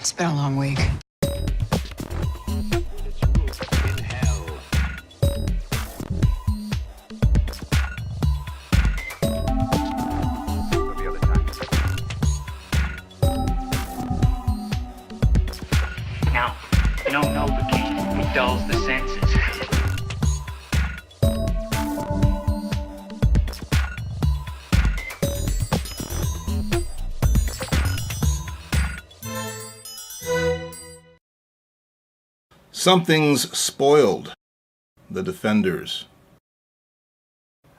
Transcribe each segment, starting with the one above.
It's been a long week. Now, no Novocaine dulls the senses. Something's spoiled. The Defenders.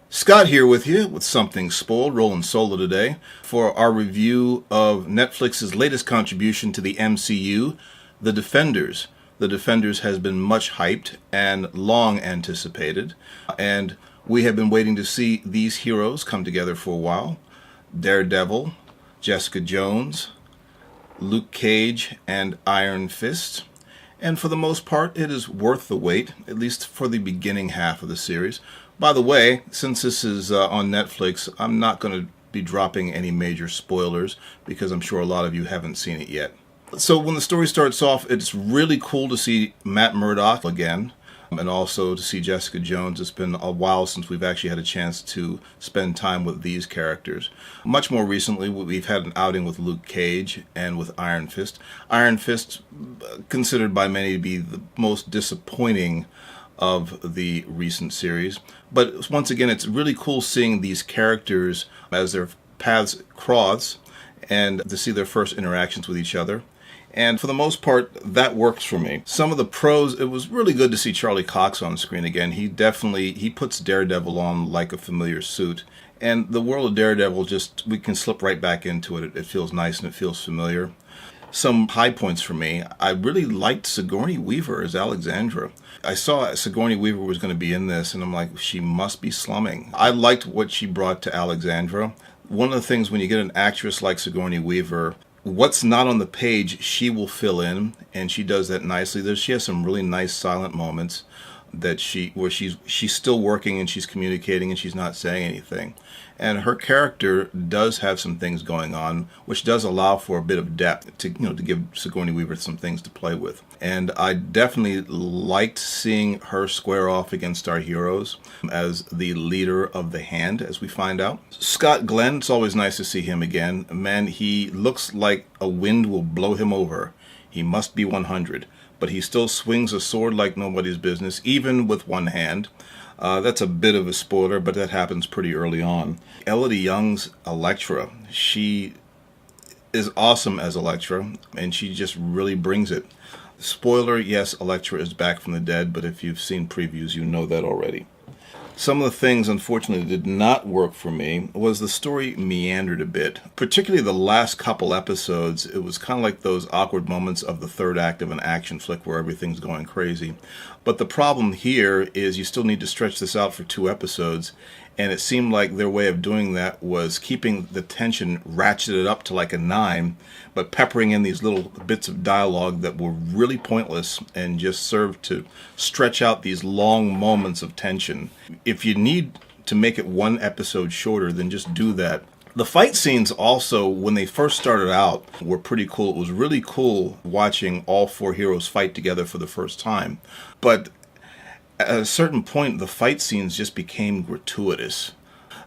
Scott here with you with Something Spoiled, rolling solo today for our review of Netflix's latest contribution to the MCU, The Defenders. The Defenders has been much hyped and long anticipated, and we have been waiting to see these heroes come together for a while. Daredevil, Jessica Jones, Luke Cage, and Iron Fist. And for the most part, it is worth the wait, at least for the beginning half of the series. By the way, since this is on Netflix, I'm not going to be dropping any major spoilers because I'm sure a lot of you haven't seen it yet. So when the story starts off, it's really cool to see Matt Murdock again, and also to see Jessica Jones. It's been a while since we've actually had a chance to spend time with these characters. Much more recently, we've had an outing with Luke Cage and with Iron Fist. Iron Fist, considered by many to be the most disappointing of the recent series. But once again, it's really cool seeing these characters as their paths cross and to see their first interactions with each other. And for the most part, that works for me. Some of the pros, it was really good to see Charlie Cox on screen again. He puts Daredevil on like a familiar suit. And the world of Daredevil, we can slip right back into it. It feels nice and it feels familiar. Some high points for me. I really liked Sigourney Weaver as Alexandra. I saw Sigourney Weaver was going to be in this, and I'm like, she must be slumming. I liked what she brought to Alexandra. One of the things when you get an actress like Sigourney Weaver, what's not on the page, she will fill in, and she does that nicely. She has some really nice silent moments where she's still working and she's communicating and she's not saying anything. And her character does have some things going on, which does allow for a bit of depth to give Sigourney Weaver some things to play with. And I definitely liked seeing her square off against our heroes as the leader of the Hand, as we find out. Scott Glenn, it's always nice to see him again. Man, he looks like a wind will blow him over. He must be 100, but he still swings a sword like nobody's business, even with one hand. That's a bit of a spoiler, but that happens pretty early on. Elodie Young's Elektra, she is awesome as Elektra, and she just really brings it. Spoiler, yes, Elektra is back from the dead, but if you've seen previews, you know that already. Some of the things, unfortunately, that did not work for me was the story meandered a bit. Particularly the last couple episodes, it was kind of like those awkward moments of the third act of an action flick where everything's going crazy. But the problem here is you still need to stretch this out for 2 episodes, and it seemed like their way of doing that was keeping the tension ratcheted up to like a 9, but peppering in these little bits of dialogue that were really pointless and just served to stretch out these long moments of tension. If you need to make it 1 episode shorter, then just do that. The fight scenes also, when they first started out, were pretty cool. It was really cool watching all 4 heroes fight together for the first time. But at a certain point, the fight scenes just became gratuitous.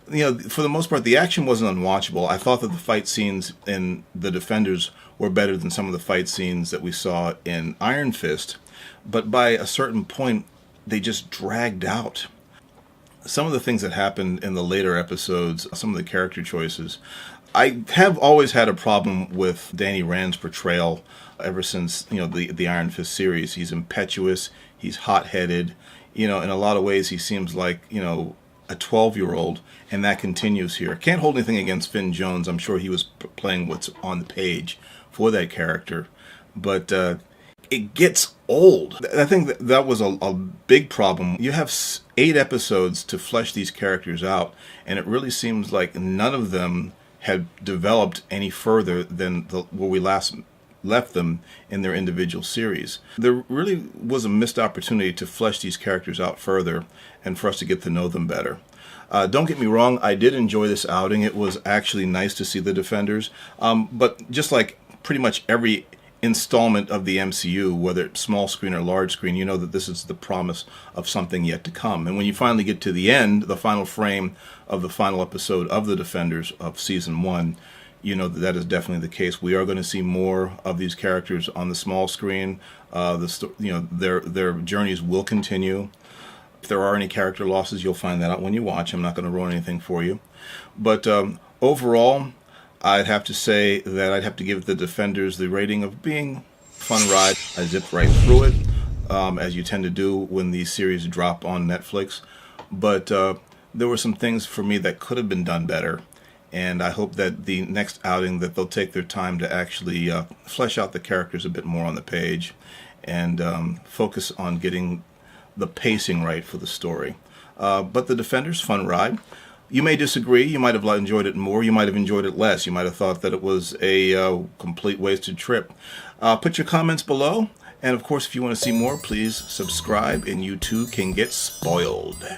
For the most part, the action wasn't unwatchable. I thought that the fight scenes in The Defenders were better than some of the fight scenes that we saw in Iron Fist. But by a certain point, they just dragged out. Some of the things that happened in the later episodes, some of the character choices, I have always had a problem with Danny Rand's portrayal ever since, the Iron Fist series. He's impetuous, he's hot-headed, in a lot of ways he seems like, a 12-year-old, and that continues here. Can't hold anything against Finn Jones. I'm sure he was playing what's on the page for that character, but it gets old. I think that was a big problem. You have 8 episodes to flesh these characters out, and it really seems like none of them had developed any further than where we last left them in their individual series. There really was a missed opportunity to flesh these characters out further and for us to get to know them better. Don't get me wrong, I did enjoy this outing. It was actually nice to see the Defenders, but just like pretty much every installment of the MCU, whether it's small screen or large screen, you know that this is the promise of something yet to come. And when you finally get to the end, the final frame of the final episode of The Defenders of Season 1, you know that that is definitely the case. We are going to see more of these characters on the small screen. Their journeys will continue. If there are any character losses, you'll find that out when you watch. I'm not going to ruin anything for you. But overall, I'd have to say that I'd have to give The Defenders the rating of being fun ride. I zipped right through it, as you tend to do when these series drop on Netflix. But there were some things for me that could have been done better. And I hope that the next outing that they'll take their time to actually flesh out the characters a bit more on the page and focus on getting the pacing right for the story. But The Defenders, fun ride. You may disagree. You might have enjoyed it more. You might have enjoyed it less. You might have thought that it was a complete wasted trip. Put your comments below. And of course, if you want to see more, please subscribe and you too can get spoiled.